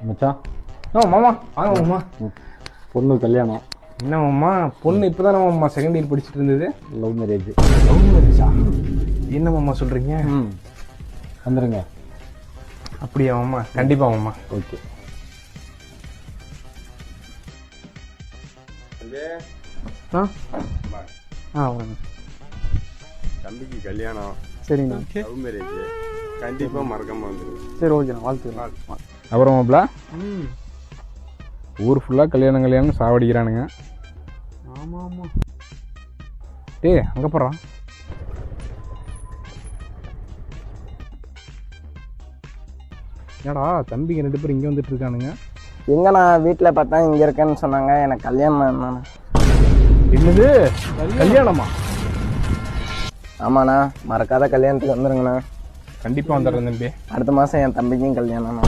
மச்சான். மாமா வாங்க மாமா. பொண்ணு கல்யாணம். என்ன மாமா பொண்ணு இப்போதான் மாமா செகண்ட் இயர் படிச்சுட்டு இருந்தது. Love marriage. லவ் மேரேஜா? என்ன மாமா சொல்றீங்க? வந்துருங்க. அப்படியா மாமா? கண்டிப்பா மாமா. ஓகே. தம்பிக்கு கல்யாணம். சரிண்ணா. லவ் மேரேஜ் கண்டிப்பா மறக்காம வந்துருங்க. சரி ஓகேண்ணா, வாழ்த்துக்கலாம். அப்புறம் மாப்பிள ஊர் ஃபுல்லாக கல்யாணம் சாவடிக்கிறானுங்க. ஆமாம் ஆமாம். டேய் அங்கே போகிறான். என்னடா தம்பிங்க 2 பேரும் இங்கே வந்துட்டு இருக்கானுங்க. எங்கண்ணா வீட்டில் பார்த்தா இங்கே இருக்கேன்னு சொன்னாங்க. எனக்கு கல்யாணம் என்னண்ணா? என்னது கல்யாணமா? ஆமாண்ணா, மறக்காத கல்யாணத்துக்கு வந்துருங்கண்ணா. கண்டிப்பாக வந்துடுறேன் தம்பி. அடுத்த மாதம் என் தம்பிக்கும் கல்யாணம்ண்ணா.